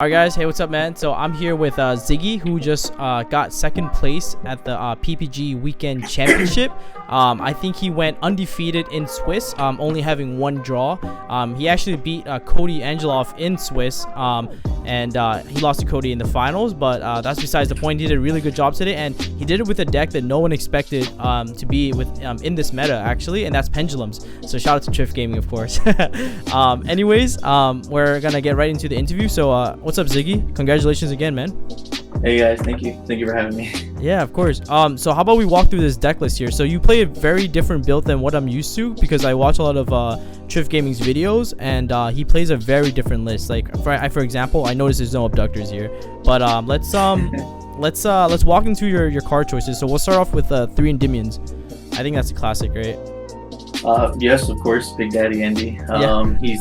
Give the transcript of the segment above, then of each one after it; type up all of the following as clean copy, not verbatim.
Alright guys, hey, what's up, man? So I'm here with Ziggy, who just got second place at the PPG Weekend Championship. I think he went undefeated in Swiss, only having one draw. He actually beat Cody Angeloff in Swiss, and he lost to Cody in the finals, but that's besides the point. He did a really good job today, and he did it with a deck that no one expected to be with in this meta, actually, and that's Pendulums. So shout out to Triff Gaming, of course. Anyways, we're gonna get right into the interview. So what's up, Ziggy? Congratulations again, man. Hey guys, thank you for having me. Yeah, of course. So how about we walk through this deck list here? So you play a very different build than what I'm used to, because I watch a lot of Triff Gaming's videos, and he plays a very different list. Like for example, I noticed there's no abductors here, but let's walk into your card choices. So we'll start off with 3 Endymions. I think that's a classic, right? Yes, of course, Big Daddy Andy. He's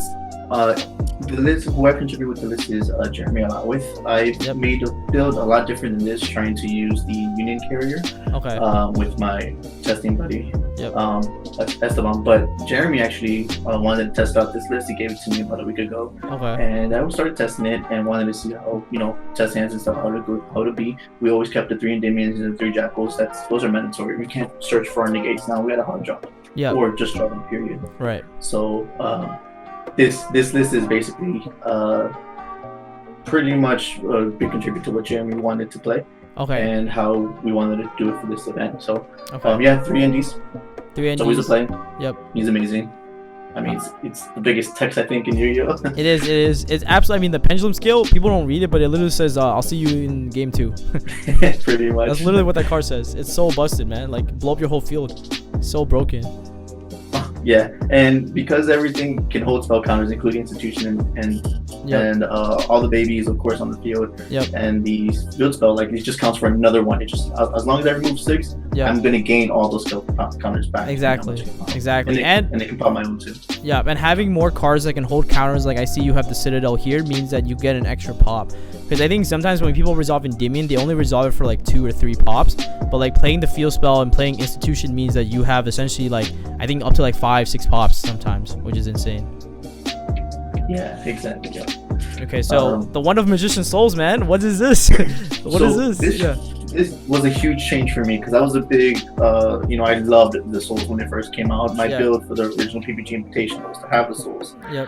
the list. Who I contribute with the list is Jeremy a lot with. I made a build a lot different than this, trying to use the Union carrier. Okay. With my testing buddy. Yep. Esteban. But Jeremy actually wanted to test out this list. He gave it to me about a week ago. Okay. And I started testing it and wanted to see how, test hands and stuff, how to be. We always kept the 3 Endymions and the 3 Jackals. Those are mandatory. We can't search for our negates now. We got a hard drop. Yeah. Or just drop them, period. Right. So this list is basically pretty much a big contributor to what Jeremy wanted to play. Okay. And how we wanted to do it for this event. So okay. 3 Indies. 3 Indies. It's always a play. Yep. He's amazing. I mean, it's the biggest text I think in Yu-Gi-Oh. It is. It's absolutely. I mean, the pendulum skill, people don't read it, but it literally says, "I'll see you in game 2." Pretty much. That's literally what that card says. It's so busted, man. Like, blow up your whole field. So broken. Yeah, and because everything can hold spell counters, including Institution and all the babies, of course, on the field. Yep. And the field spell, like, it just counts for another one. It just, as long as I remove 6, I'm gonna gain all those spell counters back. Exactly. Exactly. And they can pop my own too. Yeah, and having more cards that can hold counters, like I see you have the Citadel here, means that you get an extra pop. Because I think sometimes when people resolve Endymion, they only resolve it for like 2 or 3 pops. But like playing the field spell and playing Institution means that you have essentially, like, I think up to like 5-6 pops sometimes, which is insane. Yeah, exactly. Yeah. Okay, so the one of Magician Souls, man. What is this? What is this? This was a huge change for me, because I was a big, I loved the Souls when it first came out. My build for the original PPG Invitation was to have the Souls. Yep.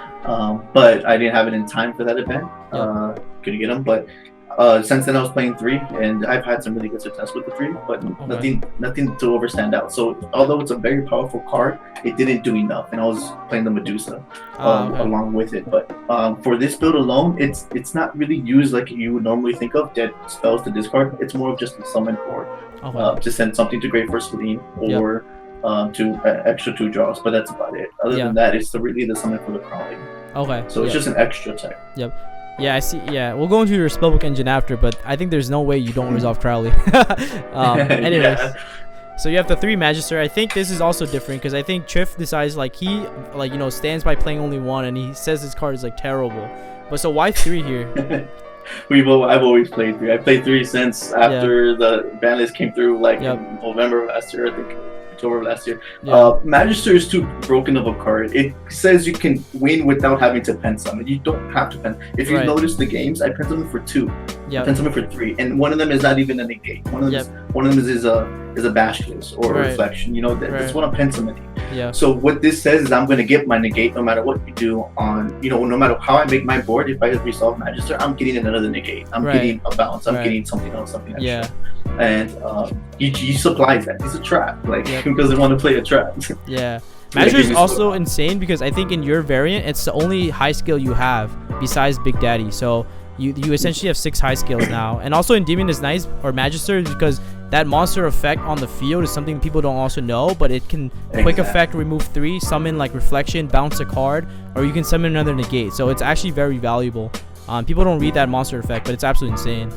But I didn't have it in time for that event. Couldn't get them, but since then I was playing 3, and I've had some really good success with the 3, but nothing to overstand out. So although it's a very powerful card, it didn't do enough, and I was playing the Medusa along with it. But for this build alone, it's not really used like you would normally think of dead spells to discard. It's more of just a summon for to send something to Grave for Celine, or to extra 2 draws, but that's about it. Other than that, it's really the summon for the Crawling. Okay. So it's just an extra tech. Yep. Yeah, I see. Yeah, we'll go into your spellbook engine after, but I think there's no way you don't resolve Crowley. Anyways, so you have the 3 Magister. I think this is also different, because I think Triff decides, like, he stands by playing only 1, and he says his card is like terrible. But so why 3 here? I've always played 3. I played 3 since after the ban list came through, like in November of last year, I think. October of last year. Magister is too broken of a card. It says you can win without having to pen summon. You don't have to pen. If you notice the games, I pen summon for 2. I pen summon for 3, and one of them is not even a negate. One of them is a Basculus or a Reflection. That's what I'm pen summoning. Yeah. So what this says is I'm going to get my negate no matter what you do on, no matter how I make my board. If I resolve Magister, I'm getting another negate. I'm getting a bounce. I'm getting something else, something extra. Yeah. And he supplies that. He's a trap. Like, who doesn't want to play a trap? Yeah. Magister is also insane, because I think in your variant, it's the only high skill you have besides Big Daddy. So you essentially have 6 high skills now. And also Endymion is nice, or Magister, because that monster effect on the field is something people don't also know, but it can quick effect remove 3, summon like Reflection, bounce a card, or you can summon another negate. So it's actually very valuable. People don't read that monster effect, but it's absolutely insane.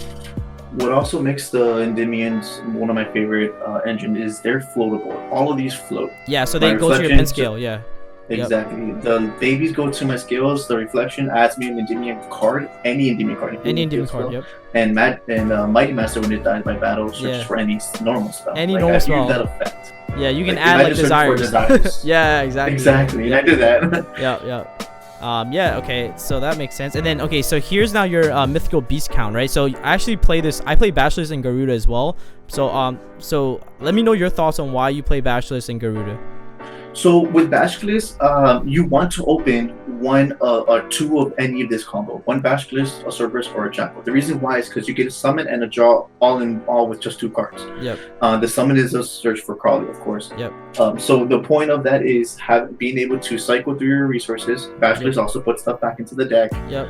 What also makes the Endymions one of my favorite engine is they're floatable. All of these float. Yeah, so they go to your pen scale. Yeah. Exactly. Yep. The babies go to my scales. The Reflection adds me an Endymion card, any Endymion card. Any Endymion card, yep. And Mighty Master, when it dies by battle, searches for any normal spell. Any normal spell. That effect. Yeah, you can add like desires. Yeah, exactly. Exactly, and I did that. Yeah. Yeah, okay, so that makes sense. And then, okay, so here's now your mythical beast count, right? So I actually play this. I play Basilisk and Garuda as well. So let me know your thoughts on why you play Basilisk and Garuda. So with Basilisk, you want to open one or two of any of this combo. One Basilisk, a Cerberus, or a Jackal. The reason why is because you get a summon and a draw all in all with just 2 cards. Yep. The summon is a search for Crawley, of course. Yep. So the point of that is being able to cycle through your resources. Basilisk also puts stuff back into the deck. Yep.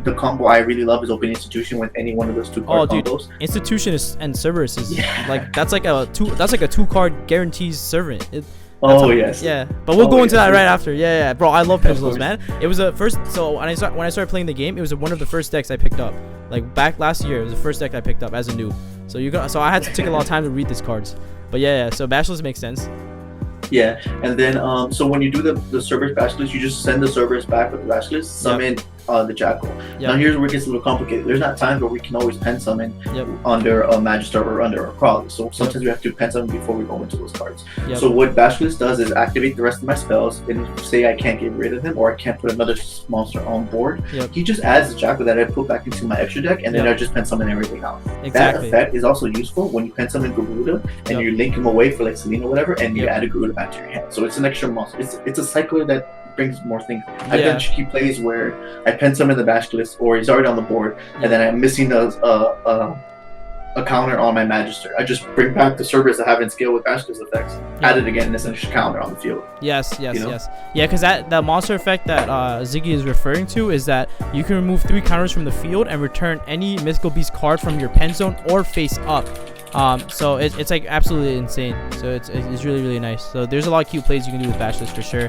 The combo I really love is Open Institution with any one of those 2 card combos. Institution and Cerberus is like that's like a 2-card guarantees servant. Yes. Yeah, but we'll go into that right after. Yeah, bro, I love Pendulums, man. It was the first. So when I started playing the game, it was one of the first decks I picked up. Like back last year, it was the first deck I picked up as a noob. So I had to take a lot of time to read these cards. But yeah. So Basilisk makes sense. Yeah, and then so when you do the Cerberus Basilisk, you just send the Cerberus back with the Basilisk, summon the Jackal. Now here's where it gets a little complicated. There's not times where we can always pen summon under a Magister or under a Crawley. So sometimes we have to pen summon before we go into those cards. So what Basilisk does is activate the rest of my spells, and say I can't get rid of him or I can't put another monster on board. He just adds the Jackal that I put back into my extra deck, and then I just pen summon everything else. That effect is also useful when you pen summon Garuda and you link him away for like Selene or whatever, and you add a Garuda back to your hand. So it's an extra monster. It's a cycler that brings more things. I've done tricky plays where I pen summon the Basilisk, or he's already on the board, and then I'm missing a counter on my Magister. I just bring back the Cerberus that haven't scaled with Basilisk effects, add it again, and it's an extra counter on the field. Yes. Yeah, because that monster effect that Ziggy is referring to is that you can remove 3 counters from the field and return any mythical beast card from your pen zone or face up. So it's like absolutely insane. So it's really, really nice. So there's a lot of cute plays you can do with Basilisk for sure.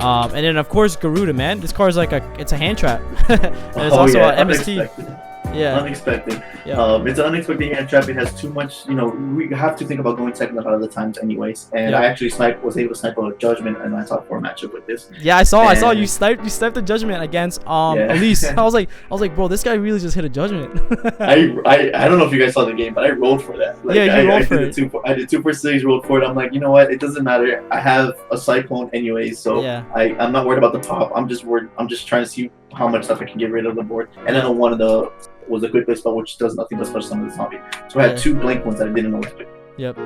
And then of course Garuda, man. This card is like it's a hand trap. And it's also an MST. Unexpected. It's an unexpected hand trap. It has too much, we have to think about going second a lot of the times anyways. And I actually was able to snipe a Judgment in my top 4 matchup with this. Yeah, I saw you sniped the Judgment against Elise. I was like, bro, this guy really just hit a Judgment. I don't know if you guys saw the game, but I rolled for that. Like, you rolled for it. I did 2 for 6, rolled for it. I'm like, you know what? It doesn't matter. I have a Cyclone anyways, so I'm not worried about the top. I'm just trying to see how much stuff I can get rid of the board. And then one of the was a quick play spell which does nothing but special summon the zombie. So I had 2 blank ones that I didn't know what to do. Yep.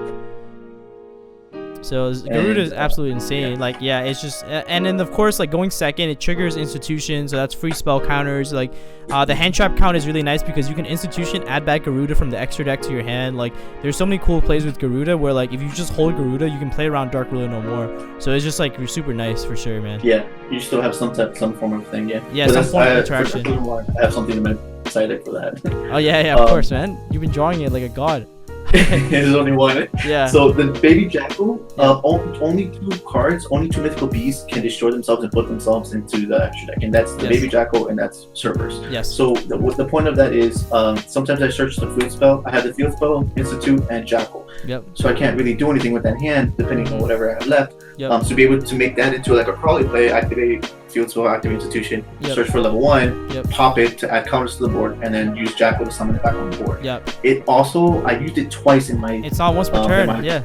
So Garuda is absolutely insane. Like, it's just, and then of course, like going second, it triggers institution, so that's free spell counters. Like, the hand trap count is really nice because you can institution, add back Garuda from the extra deck to your hand. Like, there's so many cool plays with Garuda where like if you just hold Garuda, you can play around Dark Ruler no more. So it's just like super nice for sure, man. Yeah, you still have some form of thing. Yeah, some form of interaction. I have something in my side for that. Oh yeah, of course, man. You've been drawing it like a god. There's only one. Yeah. So the baby Jackal, only 2 cards, only 2 mythical beasts can destroy themselves and put themselves into the extra deck, and that's the baby Jackal and that's Cerberus. Yes. So the point of that is, sometimes I search the field spell. I have the field spell, Institute, and Jackal. Yep. So I can't really do anything with that hand, depending on whatever I have left. Yep. So to be able to make that into like a Crawley play, activate field spell, activate Institution, search for level 1, pop it to add counters to the board, and then use Jackal to summon it back on the board. Yep. It also, I used it twice in my. It's not once per turn. The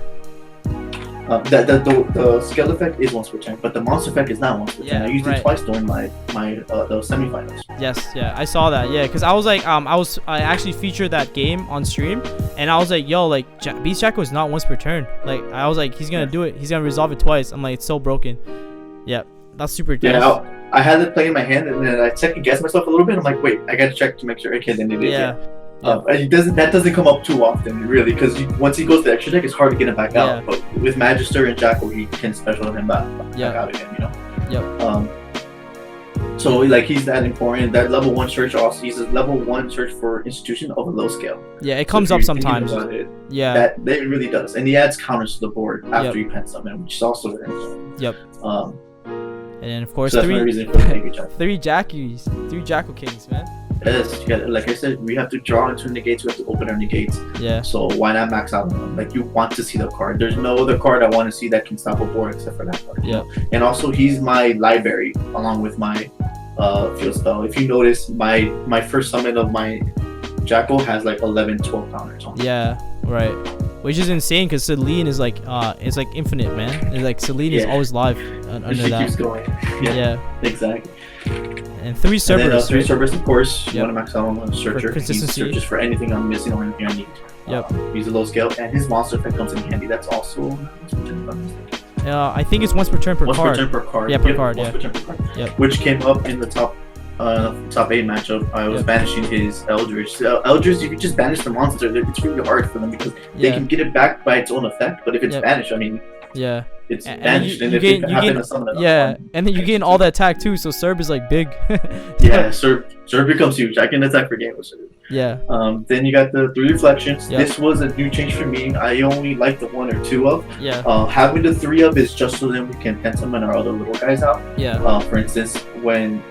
scale effect is once per turn, but the monster effect is not once per turn. I used it twice during my the semifinals. Yes, I saw that. Yeah, because I was like, I actually featured that game on stream, and I was like, yo, like Beast Jackal is not once per turn. Like I was like, he's gonna do it. He's gonna resolve it twice. I'm like, it's so broken. Yeah, that's super. Yeah, I had it play in my hand, and then I second guessed myself a little bit. I'm like, wait, I gotta check to make sure. Okay, then it is. Yeah. That doesn't come up too often, really, because once he goes to the extra deck, it's hard to get him back out. But with Magister and Jackal, he can special him back out again, So like he's that important. That level 1 search also, he's a level 1 search for institution of a low scale. Yeah, it comes up sometimes. It really does, and he adds counters to the board after you pen summon, which is also very important. And then of course so that's my reason for three Jackal Kings, man. Yes, like I said, we have to draw into negates, we have to open our negates. Yeah. So why not max out on them? Like, you want to see the card. There's no other card I want to see that can stop a board except for that card. Yeah. And also, he's my library along with my field spell. If you notice, my first summon of my Jackal has like 11, 12 counters on it. Yeah, right. Which is insane because Selene is like, it's like infinite, man. It's like Selene is always live under she that. keeps going. Yeah, exactly. And 3 Cerberus. And then 3 right? Cerberus, of course. You Yep. want to max out on the Searcher. For consistency. He searches for anything I'm missing or anything I need. Yep. He's a low scale, and his monster effect comes in handy. That's also I think it's once per turn per card. Once per turn per card. Yeah, per card. Once Yeah. per turn per card. Yep. Which came up in the top 8 matchup. I was banishing his Eldritch. Eldritch, you can just banish the monster. It's really hard for them because they can get it back by its own effect. But if it's banished, I mean, it's banished. And if it happen to summon it, and then you gain all the attack too. So Serb is like big. Yeah, Serb becomes huge. I can attack for game with Serb. Yeah. Then you got the 3 reflections. Yep. This was a new change for me. I only like the 1 or 2 of. Yeah. Having the 3 of is just so then we can pen summon our other little guys out. Yeah. For instance, when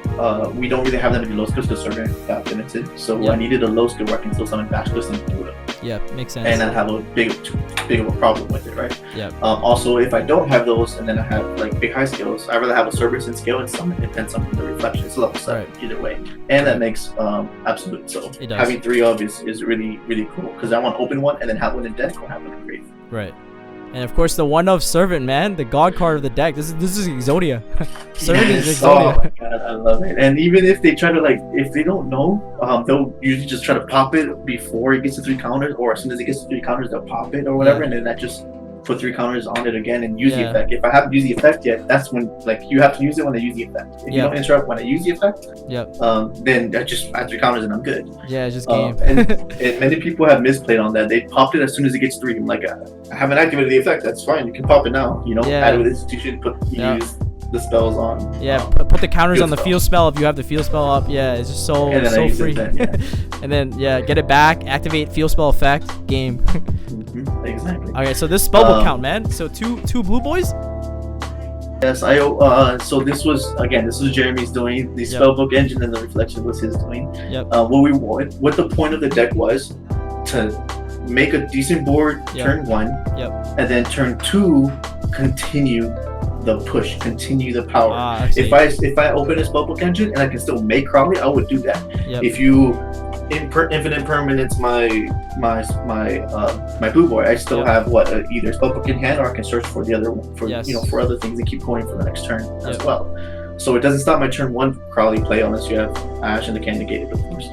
we don't really have that many low skills because Server got limited, so I needed a low skill where I can still summon Basilisk and Buddha. Yeah, makes sense. And I have a big of a problem with it, right? Yeah. Also, if I don't have those and then I have like big high skills, I'd rather have a Cerberus in scale and summon and pen summon the reflection. It's level 7 either way, and that makes absolute. So having 3 of is really cool because I want to open one and then have one in deck or have one in grave. Right. And of course, the 1 of Servant, man, the god card of the deck. This is Exodia. Servant is Exodia. Oh my god, I love it. And even if they try to if they don't know, they'll usually just try to pop it before it gets to 3 counters, or as soon as it gets to 3 counters, they'll pop it or whatever, and then that just put 3 counters on it again and use the effect. If I haven't used the effect yet, that's when you have to use it when I use the effect. If you don't interrupt when I use the effect, then I just add 3 counters and I'm good. Yeah, just game. And many people have misplayed on that. They popped it as soon as it gets 3. I'm like, I haven't activated the effect. That's fine. You can pop it now. Add it with institution. Use the spells on. Put the counters on the field spell if you have the field spell up. Yeah, it's just so free. And then get it back. Activate field spell effect. Game. Exactly. Okay, so this spellbook count, man. So two blue boys. Yes, so this was Jeremy's doing. The spellbook engine and the reflection was his doing. Yep. What the point of the deck was to make a decent board turn 1. And then turn 2 continue the push, continue the power. If I open a spellbook engine and I can still make Crowley, I would do that. If you infinite permanence my blue boy, I still have either spellbook in hand or I can search for the other one for other things and keep going for the next turn as well. So it doesn't stop my turn 1 Crowley play unless you have Ash and the can negate it, of course.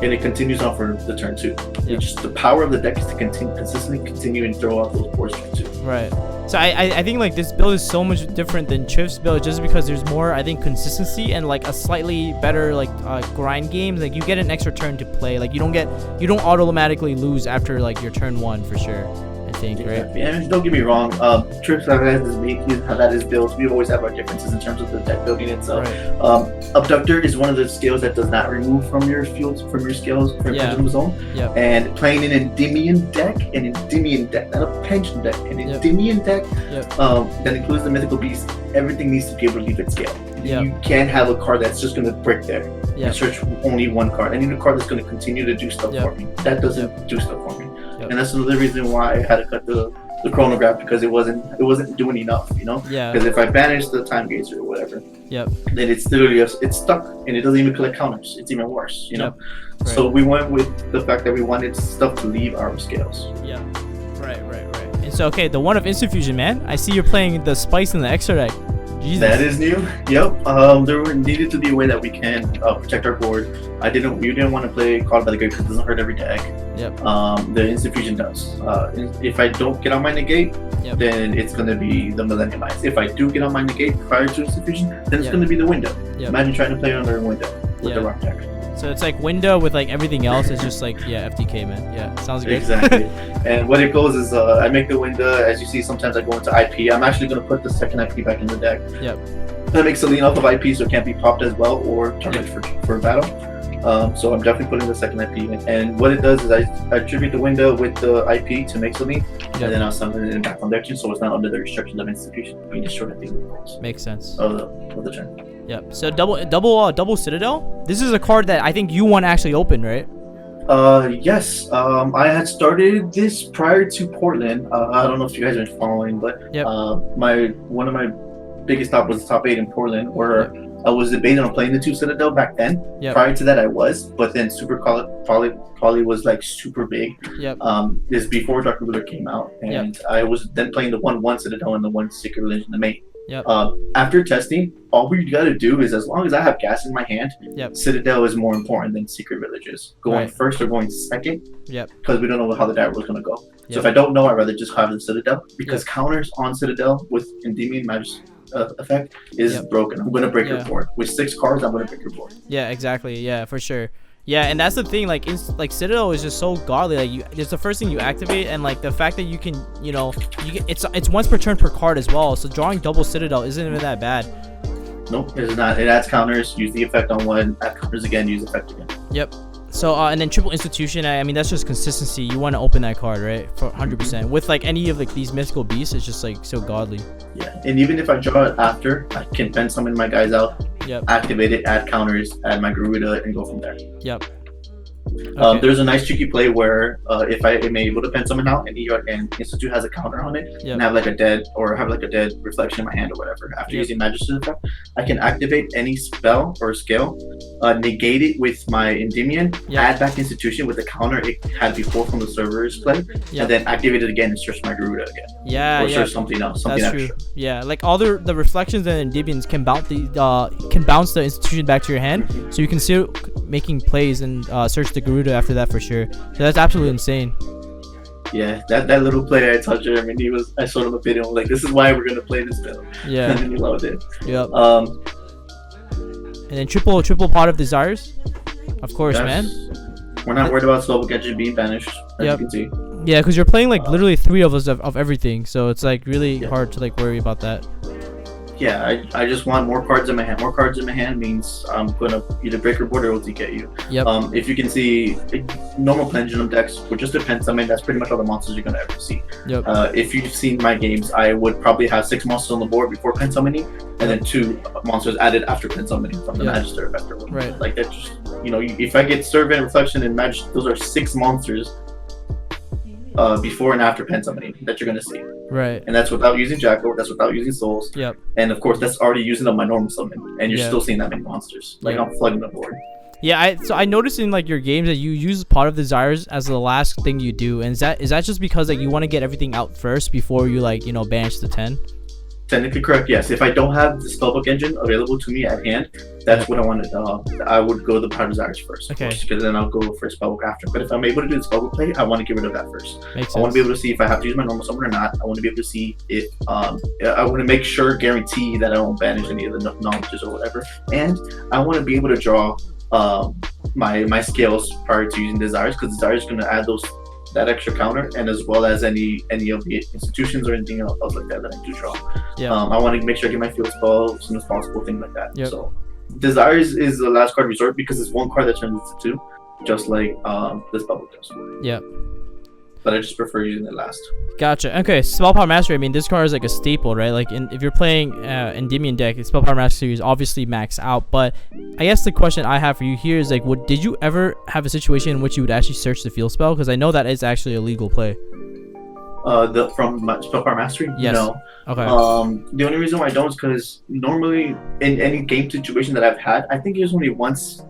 And it continues on for the turn 2. It's just the power of the deck is to consistently continue and throw out those boards turn 2. Right. So I think this build is so much different than Chip's build just because there's more, I think, consistency and a slightly better grind games. You get an extra turn to play. You don't automatically lose after your turn 1 for sure. I think, right? And don't get me wrong, Trips have had his builds. We always have our differences in terms of the deck building itself. Abductor is one of the skills that does not remove from your skills from Pendulum Zone. And playing an Endymion deck, not a pension deck, an Endymion deck that includes the Mythical Beast, everything needs to be able to leave its scale. You can't have a card that's just going to break there and search only 1 card. I need a card that's going to continue to do stuff for me. That doesn't do stuff for me. And that's another reason why I had to cut the chronograph, because it wasn't doing enough, Because if I banish the time gates or whatever, then it's literally it's stuck and it doesn't even collect counters. It's even worse, So we went with the fact that we wanted stuff to leave our scales. Right. And so the 1 of Instant Fusion, man. I see you're playing the Spice in the extra deck. Jesus. That is new. Yep. There needed to be a way that we can protect our board. We didn't want to play Called by the Grave because it doesn't hurt every deck. The Instant Fusion does. If I don't get on my negate, then it's going to be the Millennium Eyes. If I do get on my negate prior to Instant Fusion, then it's going to be the window. Imagine trying to play under a window with the rock deck. So it's window with everything else. It's just FTK, man. Yeah, sounds good. Exactly. And what it goes is I make the window. As you see, sometimes I go into IP. I'm actually going to put the second IP back in the deck. That makes Selene off of IP, so it can't be popped as well or targeted for battle. So I'm definitely putting the second IP in. And what it does is I tribute the window with the IP to make Selene, and then I'll summon it back on deck so it's not under the restrictions of institution. We destroy the thing. Makes sense. Of the turn. Yep. So double Citadel. This is a card that I think you want to actually open, right? Yes. I had started this prior to Portland. I don't know if you guys are following, but one of my biggest top was the top 8 in Portland, where I was debating on playing the 2 Citadel back then. Prior to that, I was, but then Super Poly was super big. This before Dark Ruler came out, and I was then playing the 1/1 Citadel and the 1 Secret Religion, the main. Yep. After testing, all we gotta do is, as long as I have gas in my hand, Yep. Citadel is more important than Secret Villages. Going first or going second. Yep. Because we don't know how the direct was gonna go. Yep. So if I don't know, I'd rather just have the Citadel, because counters on Citadel with Endymion magic effect is broken. I'm gonna break your board with 6 cards. I'm gonna break your board. Yeah, exactly. Yeah, for sure. Yeah, and that's the thing. Like, Citadel is just so godly. Like, it's the first thing you activate, and like the fact that you can, it's once per turn per card as well. So drawing double Citadel isn't even that bad. Nope, it's not. It adds counters. Use the effect on one. Add counters again. Use effect again. Yep. So and then triple institution. I mean, that's just consistency. You want to open that card, right? For 100%. With like any of like these mythical beasts, it's just like so godly. Yeah, and even if I draw it after, I can pen summon my guys out. Yep. Activate it, add counters, add my Garuda, and go from there. Yep. Okay. There's a nice tricky play where if I am able to pen summon out and Institute has a counter on it, and have like a dead reflection in my hand or whatever, after using Magister's effect, I can activate any spell or skill, negate it with my Endymion, add back Institution with the counter it had before from the server's play, and then activate it again and search my Garuda again. Yeah, or search something else, something that's extra. True. Yeah, like all the reflections and Endymions can bounce the Institution back to your hand, so you can still making plays and search the Garuda after that for sure. So that's absolutely insane. Yeah, that little play I touched him, and I showed him a video like, this is why we're gonna play this build. Yeah. And then he loved it. Yep. And then triple pot of desires, of course, man. We're not worried about Spellbook Engine being banished, as you can see. Yeah, because you're playing like literally 3 of us of everything, so it's like really hard to like worry about that. Yeah, I just want more cards in my hand. More cards in my hand means I'm gonna either break your board or ulti get you. Yep. If you can see, normal pendulum decks with just a pen summon, that's pretty much all the monsters you're gonna ever see. Yep. If you've seen my games, I would probably have 6 monsters on the board before pen summoning, and then 2 monsters added after pen summoning from the Magister effect. Right. Like that, just if I get Servant, Reflection, and Magister, those are 6 monsters before and after pen summoning that you're gonna see. Right. And that's without using Jackal, that's without using Souls. Yep. And of course that's already using up my normal summon, and you're still seeing that many monsters. Like I'm flooding the board. Yeah, I noticed in like your games that you use Pot of Desires as the last thing you do, and is that just because like you want to get everything out first before you like banish the 10? Technically correct, yes. If I don't have the Spellbook Engine available to me at hand, that's what I wanted. I would go the Pot of Desires first, because then I'll go for Spellbook after. But if I'm able to do the Spellbook play, I want to get rid of that first. I want to be able to see if I have to use my normal summon or not. I want to be able to see if I want to make sure, guarantee that I don't banish any of the knowledges or whatever, and I want to be able to draw my scales prior to using Desires, because Desires is going to add that extra counter, and as well as any of the institutions or anything else like that I do draw. I want to make sure I get my field spell as soon as possible, things like that. So Desires is the last card resort because it's 1 card that turns into 2, just like this bubble does. Yep. But I just prefer using it last. Gotcha. Okay, Spell Power Mastery. I mean, this card is like a staple, right? Like, if you're playing Endymion deck, Spell Power Mastery is obviously maxed out. But I guess the question I have for you here is like, did you ever have a situation in which you would actually search the field spell? Because I know that is actually a legal play. From Spell Power Mastery? Yes. No. Okay. The only reason why I don't is because normally in any game situation that I've had, I think it was only once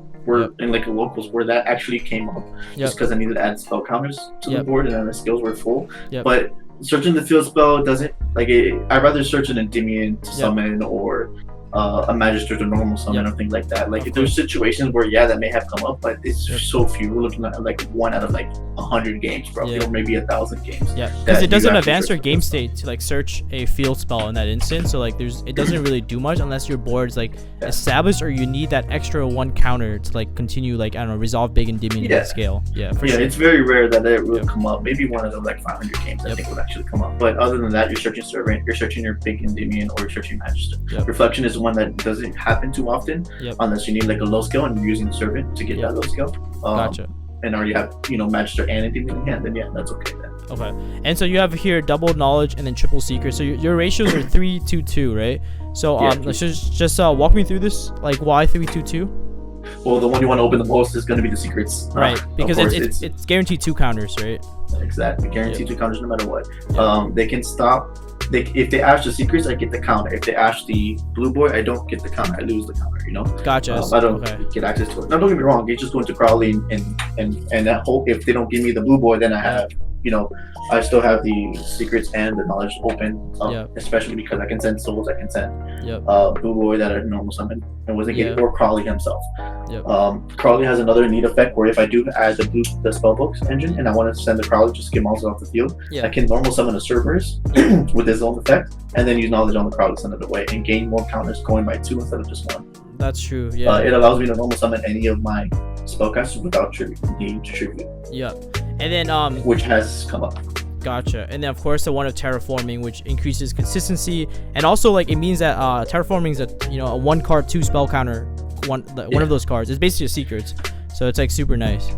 in like locals where that actually came up, just because I needed to add spell counters to the board and then the skills were full. But searching the field spell doesn't I'd rather search an Endymion to summon, or a Magister to normal summon, or things like that. Like if there's situations where that may have come up, but it's so few. We're looking at like 1 out of like 100 games, probably, or maybe 1,000 games. Because it doesn't advance your game state to like search a field spell in that instance. So like it doesn't really do much unless your board's like established, or you need that extra 1 counter to like continue, like, I don't know, resolve big Endymion at scale. For sure. It's very rare that it will come up. Maybe 1 out of like 500 games I think would actually come up. But other than that, you're searching Servant, you're searching your big Endymion, or you're searching Magister. Reflection is one that doesn't happen too often, unless you need like a low skill and you're using Servant to get that low skill. Gotcha. And already have Magister and Endymion in hand, then that's okay then. Okay. And so you have here double knowledge and then triple seeker. So your ratios are 3-2-2, right? So let's just walk me through this. Like, why 3-2-2? Well, the one you want to open the most is going to be the secrets, right? Because it's guaranteed 2 counters, right? Exactly, guaranteed 2 counters no matter what. They can stop. If they ash the secrets, I get the counter. If they ash the blue boy, I don't get the counter. I lose the counter. Gotcha. I don't get access to it. Now, don't get me wrong. It's just going to Crowley and that whole. If they don't give me the blue boy, then I have I still have the secrets and the knowledge open, especially because I can send souls, I can send Blue Boy that are normal summon, and was it or Crawley himself. Crawley has another neat effect where if I do add the spellbooks engine and I want to send the Crawley just to get monsters off the field, I can normal summon a Cerberus with his own effect, and then use knowledge on the Crawley, send it away, and gain more counters going by 2 instead of just 1. That's true. Yeah. It allows me to normal summon any of my spellcasters without needing to tribute. And then which has come up. Gotcha. And then of course the one of terraforming, which increases consistency, and also like it means that terraforming is a 1-card 2 spell counter. One of those cards. It's basically a secrets, so it's like super nice.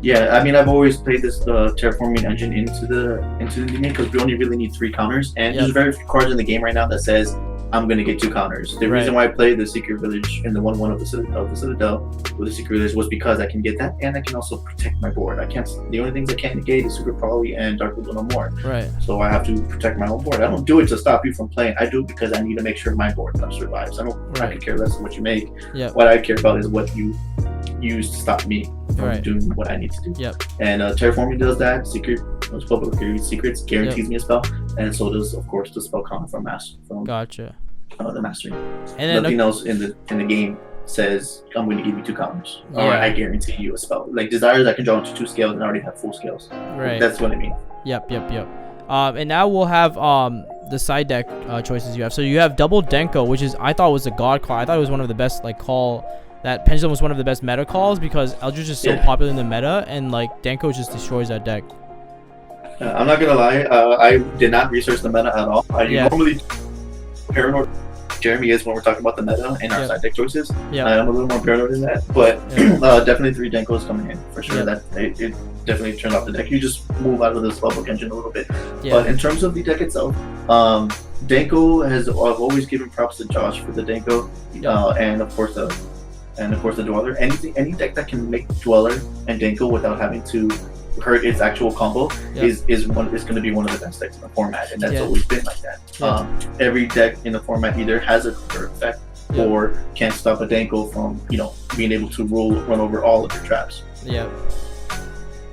Yeah, I mean, I've always played this terraforming engine into the Endymion because we only really need 3 counters, and there's very few cards in the game right now that says I'm gonna get 2 counters. The reason why I played the Secret Village in the 1/1 of the Citadel with the Secret Village was because I can get that, and I can also protect my board. The only things I can't negate is Super Probably and Dark Blue no more. Right. So I have to protect my own board. I don't do it to stop you from playing. I do it because I need to make sure my board survives. I can care less of what you make. What I care about is what you use to stop me from doing what I need to do. And terraforming does that. Secrets guarantees me a spell, and so does of course the spell counter from Master. Gotcha. The Mastery. And then nothing else in the game says I'm going to give you 2 counters, or I guarantee you a spell. Like Desires, I can draw into 2 scales and I already have full scales. Right. That's what I mean. Yep. And now we'll have the side deck choices you have. So you have double Denko, which I thought was a god call. I thought it was one of the best call. That Pendulum was one of the best meta calls because Eldritch is so popular in the meta, and Denko just destroys that deck. I'm not gonna lie, I did not research the meta at all. I normally paranoid Jeremy is when we're talking about the meta and our side deck choices. I'm a little more paranoid than that, but definitely 3 Denkos coming in for sure. That it definitely turns off the deck. You just move out of the spellbook engine a little bit. But in terms of the deck itself, Denko I've always given props to Josh for the Denko, and of course the Dweller. Any deck that can make Dweller and Denko without having to hurt its actual combo is going to be one of the best decks in the format, and that's always been like that. Every deck in the format either has a counter effect or can't stop a Denko from being able to run over all of your traps.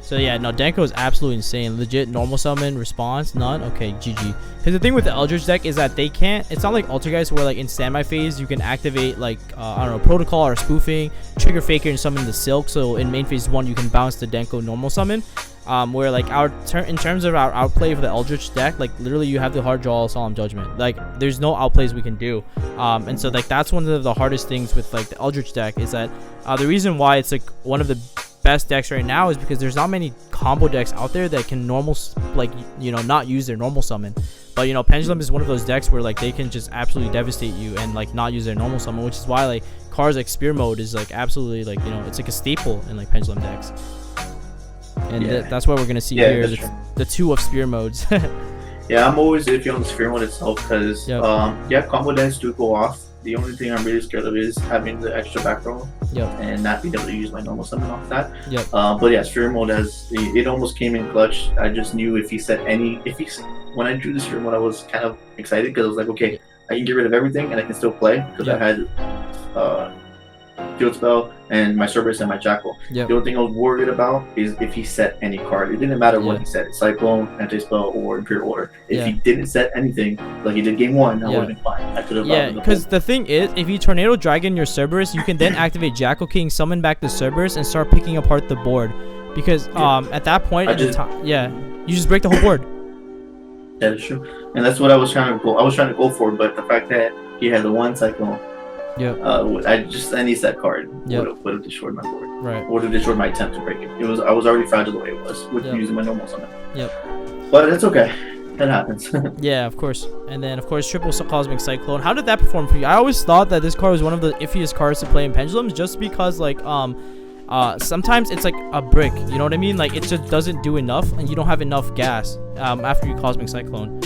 So Denko is absolutely insane. Legit normal summon, response, none. Okay, GG. Because the thing with the Eldritch deck is that they can't. It's not like Altergeist where in standby phase you can activate I don't know, Protocol or Spoofing, trigger Faker, and summon the Silk. So in main phase 1 you can bounce the Denko normal summon. Where in terms of our outplay for the Eldritch deck, literally you have the hard draw Solemn Judgment. There's no outplays we can do. And so that's one of the hardest things with the Eldritch deck is that the reason why it's one of the best decks right now is because there's not many combo decks out there that can not use their normal summon. But Pendulum is one of those decks where they can just absolutely devastate you and not use their normal summon, which is why cards like Spear Mode is absolutely it's a staple in Pendulum decks. And that's what we're gonna see here, the 2 of Spear Modes. I'm always iffy on the Spear Mode itself because combo decks do go off. The only thing I'm really scared of is having the extra back row and not being able to use my normal summon off that. But Sphere Mode it almost came in clutch. I just knew when I drew the Sphere Mode, I was kind of excited because I was like, okay, I can get rid of everything and I can still play because I had Field Spell and my Cerberus and my Jackal. The only thing I was worried about is if he set any card. It didn't matter what he set, Cyclone, Anti-Spell, or Imperial Order. If he didn't set anything, like he did game 1, I would have been fine. I could have because the thing is, if you Tornado Dragon your Cerberus, you can then activate Jackal King, summon back the Cerberus, and start picking apart the board. Because at that point, you just break the whole board. That is true. And that's what I was trying to go for, but the fact that he had the 1 Cyclone, any set card would have destroyed my board. Would have destroyed my attempt to break it. I was already fragile the way it was with using my normal summon. But it's okay. That happens. Of course. And then of course triple Cosmic Cyclone. How did that perform for you? I always thought that this card was one of the iffiest cards to play in Pendulums just because sometimes it's a brick, you know what I mean? It just doesn't do enough and you don't have enough gas after you Cosmic Cyclone.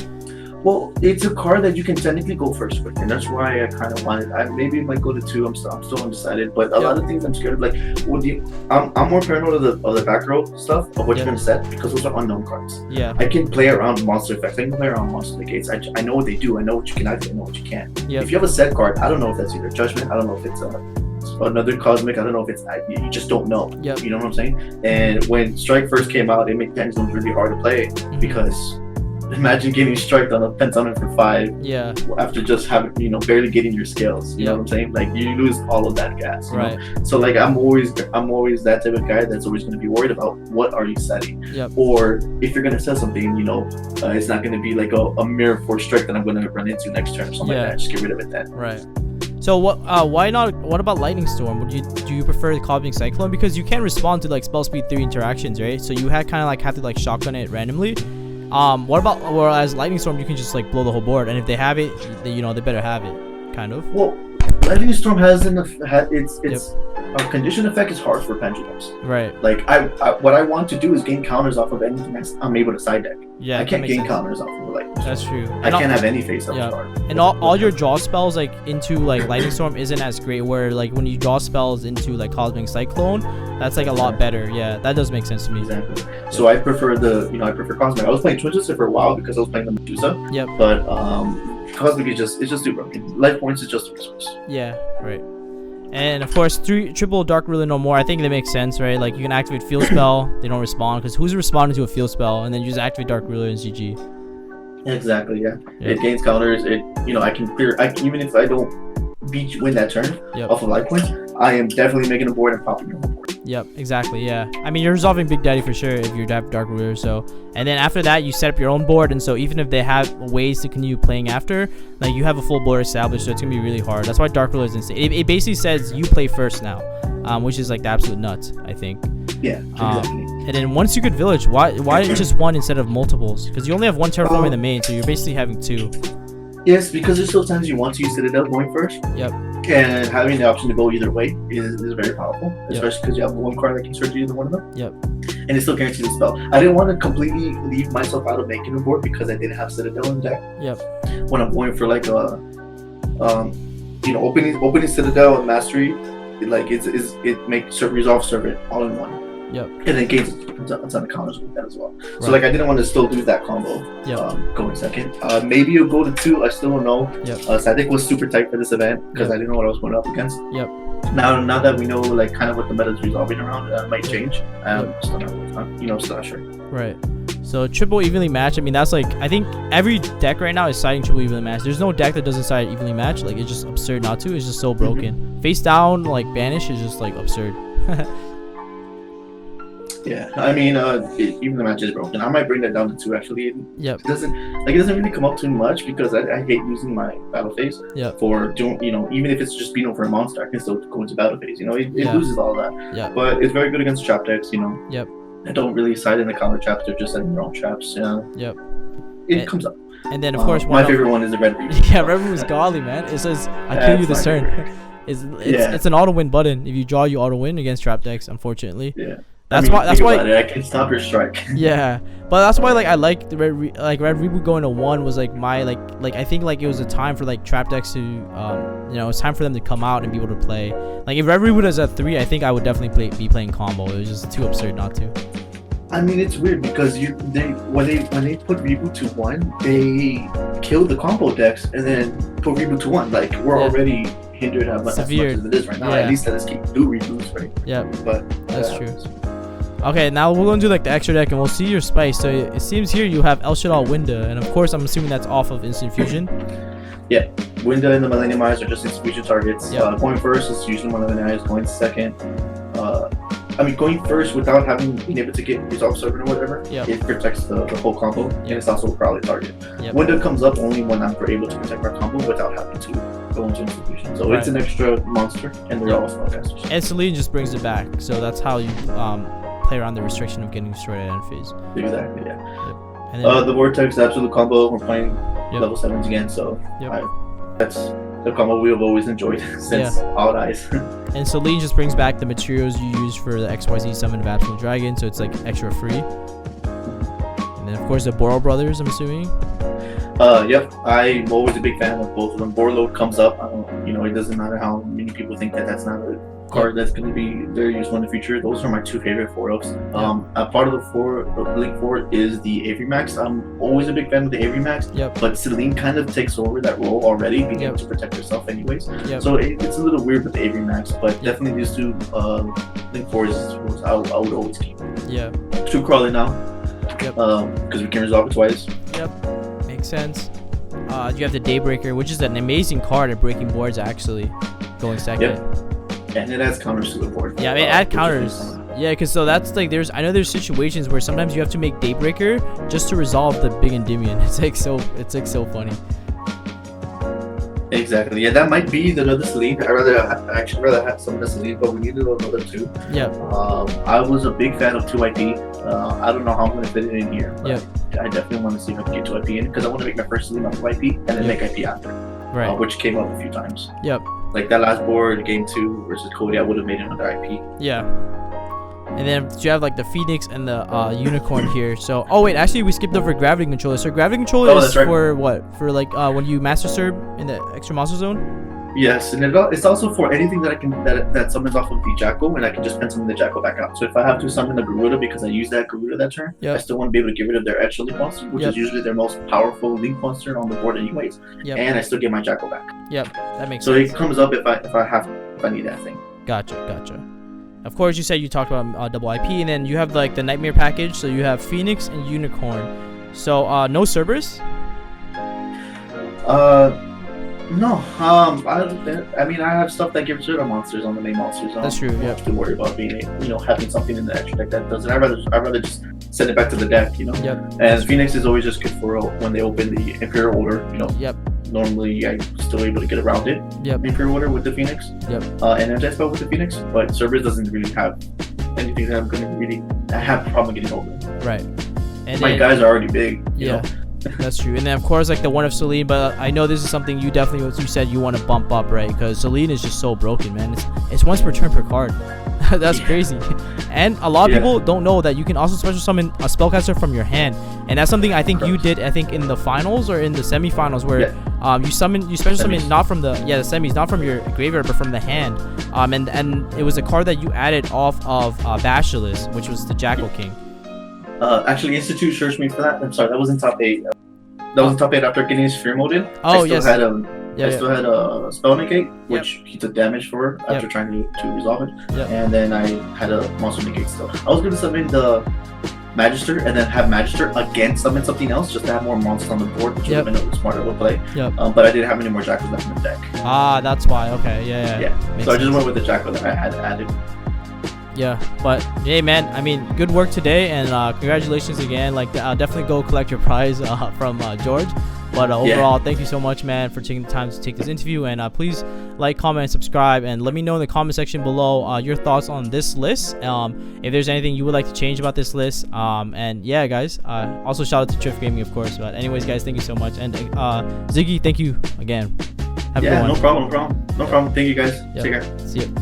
Well, it's a card that you can technically go first with, and that's why I kind of wanted. Maybe it might go to 2. I'm still undecided, but a lot of things I'm scared of. I'm more paranoid of the back row stuff of what you're gonna set because those are unknown cards. I can play around monster effects. I can play around monster negates. I know what they do. I know what you can activate. I know what you can't. If you have a set card, I don't know if that's either Judgment. I don't know if it's another cosmic. I don't know if it's you just don't know. Yep. You know what I'm saying? And when Strike first came out, it made Pendulums really hard to play because imagine getting striked on a Pensummon for 5. Yeah. After just having barely getting your scales. You know what I'm saying? Like you lose all of that gas. You know? So like I'm always that type of guy that's always going to be worried about what are you setting. Yep. Or if you're going to set something, it's not going to be like a Mirror Force strike that I'm going to run into next turn or something like that. Just get rid of it then. Right. So why not? What about Lightning Storm? Do you prefer the Cosmic Cyclone, because you can respond to like spell speed 3 interactions, right? So you had kind of like have to like shotgun it randomly. What about, whereas Lightning Storm, you can just like blow the whole board, and if they have it, they better have it, kind of. Well, Lightning Storm has its condition effect is hard for Pendulums. Right. Like what I want to do is gain counters off of anything that I'm able to side deck. Yeah. I can't gain counters off of Lightning Storm. That's true. I can't have any face up card. And all your draw spells like into like Lightning Storm isn't as great. Where like when you draw spells into like Cosmic Cyclone, that's like a lot better. Yeah, that does make sense to me. Exactly. So I prefer I prefer Cosmic. I was playing Twin Twister for a while because I was playing the Medusa. Yep. But Cosmic is just too broken. Life points is just a resource. Yeah. Right. And of course, triple Dark Ruler no more. I think that makes sense, right? Like you can activate Field Spell, they don't respond, because who's responding to a Field Spell? And then you just activate Dark Ruler and GG. Exactly. Yeah. It gains counters. I can clear. Even if I don't win that turn off of life points, I am definitely making a board and popping a board. Yep, exactly. Yeah, I mean, you're resolving Big Daddy for sure if you have Dark Ruler. So, and then after that, you set up your own board, and so even if they have ways to continue playing after, like you have a full board established, so it's gonna be really hard. That's why Dark Ruler is insane. It basically says you play first now, which is like the absolute nuts, I think. Yeah, exactly. And then once you get village, why just one instead of multiples? Because you only have one terraform in the main, so you're basically having 2. Yes, because there's still times you want to use Citadel going first. Yep. And having the option to go either way is very powerful, especially because you have one card that can search either one of them. Yep. And it still guarantees the spell. I didn't want to completely leave myself out of making a board because I didn't have Citadel in deck. Yep. When I'm going for like a, opening Citadel and Mastery, it makes Resolve Servant all in one. Yep. And then gains a ton of counters with that as well. Right. So like I didn't want to still lose that combo. Yep. Going second. Maybe you'll go to 2. I still don't know. Yep. Sadik was super tight for this event because I didn't know what I was going up against. Yep. Now that we know like kind of what the meta is resolving around, that might change. Still not sure. Right. So triple evenly matched. I mean, that's like, I think every deck right now is siding triple evenly matched. There's no deck that doesn't side evenly matched. Like it's just absurd not to. It's just so broken. Face down like banish is just like absurd. Yeah, I mean, even the match is broken. I might bring that down to 2 actually. Yep. It doesn't really come up too much because I hate using my battle phase. Yep. For doing, even if it's just being over a monster, I can still go into battle phase. It loses all that. Yeah. But it's very good against trap decks. Yep. I don't really side in the counter traps. They're just setting their own traps. Yep. It comes up. And then of course my favorite one is the Red Reaper. Yeah, Red Reaper is godly, man. It says I kill you this turn. It's an auto win button. If you draw, you auto win against trap decks. Unfortunately. Yeah. That's why I can stop your strike. Yeah, but that's why like I like the Red Reaper going to 1 was like my like I think like it was a time for like trap decks to it's time for them to come out and be able to play. Like if Red Reaper was at 3, I think I would definitely be playing combo. It was just too absurd not to. I mean, it's weird because when they put Reboot to 1, they killed the combo decks and then put Reboot to 1. Like we're already hindered as much as it is right now. At least let us keep do reboots, right? Yeah, but that's true. Okay, now we're going to do like the extra deck and we'll see your spice. So it seems here you have El Shaddai Winda, and of course I'm assuming that's off of Instant Fusion. Yeah, Winda and the Millennium Eyes are just Instant Fusion targets. Yep. Going first is usually one of the eyes. Going second, going first without been able to get Resolve Servant or whatever, it protects the whole combo, and it's also a probably target. Winda comes up only when I'm able to protect our combo without having to go into Instant Fusion. So it's an extra monster, and they're all spellcasters. And Celine just brings it back, so that's how you play around the restriction of getting destroyed at end phase. Exactly, yeah. Yep. And then, the Vortex Absolute combo, we're playing level 7s again, so that's the combo we have always enjoyed since Odd Eyes. And Celine just brings back the materials you use for the XYZ summon of Absolute Dragon, so it's like extra free. And then of course the Boro Brothers, I'm assuming. Yep. I'm always a big fan of both of them. Borload comes up. It doesn't matter how many people think that that's not a card that's going to be very useful in the future. Those are my two favorite foils. A part of the Link 4 is the Avery Max. I'm always a big fan of the Avery Max, but Celine kind of takes over that role already, being able to protect herself anyways. So it's a little weird with the Avery Max, but definitely these two Link 4s I would always keep. Two Crawley now, because we can resolve it twice. Makes sense. You have the Daybreaker, which is an amazing card at breaking boards, actually, going second. And it adds counters to the board. Yeah, I mean, add counters. Yeah, because so that's like I know there's situations where sometimes you have to make Daybreaker just to resolve the big Endymion. It's like so funny. Exactly. Yeah, that might be the other Celine. I actually rather have some of the Celine, but we needed another two. I was a big fan of 2IP. I don't know how I'm gonna fit it in here. But I definitely want to see if I can get 2IP in, because I want to make my first Celine off 2IP and then make IP after. Which came up a few times. Like that last board, game 2 versus Cody, I would have made another IP. And then you have like the Phoenix and the Unicorn here. So, oh wait, actually we skipped over Gravity Controller. So Gravity Controller is for what? For like when you Master Serve in the extra monster zone? Yes, and it's also for anything that I can that summons off of the Jackal, and I can just pen summon the Jackal back out. So if I have to summon the Garuda because I use that Garuda that turn, I still want to be able to get rid of their edge Link monster, which is usually their most powerful Link monster on the board anyways. And I still get my Jackal back. That makes sense. So it comes up if I need that thing. Gotcha. Of course, you said you talked about double IP, and then you have like the Nightmare package. So you have Phoenix and Unicorn. So no Cerberus? No. I mean, I have stuff that gives rid of monsters on the main monsters. That's true. I don't have to worry about being, having something in the extra deck that doesn't. I'd rather just send it back to the deck, And Phoenix is always just good for when they open the Imperial Order, Normally, I'm still able to get around it. Imperial Order with the Phoenix. And Anti-Spell with the Phoenix, but Cerberus doesn't really have anything that I'm going to really have a problem getting over. And my guys are already big. You know? That's true. And then of course like the one of Celine, but I know this is something you definitely, as you said, you want to bump up, right? Because Celine is just so broken, man. It's once per turn per card. That's crazy. And a lot of people don't know that you can also special summon a spellcaster from your hand, and that's something I think you did. I think in the finals or in the semifinals where you special summon not from the semis, not from your graveyard but from the hand. And it was a card that you added off of Basilisk, which was the Jackal King. Actually, Institute searched me for that. I'm sorry, that was in top 8. That was in top 8 after getting his Fear Mode in. I still had a Spell Negate, which he took damage for after trying to resolve it. And then I had a Monster Negate still. I was going to summon the Magister and then have Magister again summon something else just to have more monsters on the board, which would have been a smarter little play. But I didn't have any more Jackals left in the deck. That's why. Okay, so I just went with the Jackal that I had added. But hey man, I mean, good work today, and congratulations again. Like definitely go collect your prize from George. But overall, thank you so much, man, for taking the time to take this interview. And please like, comment, and subscribe, and let me know in the comment section below your thoughts on this list. If there's anything you would like to change about this list. And yeah, guys, also shout out to Triff Gaming, of course. But anyways, guys, thank you so much. And Ziggy, thank you again. Have a good one. No problem. Thank you, guys. Take care. See you.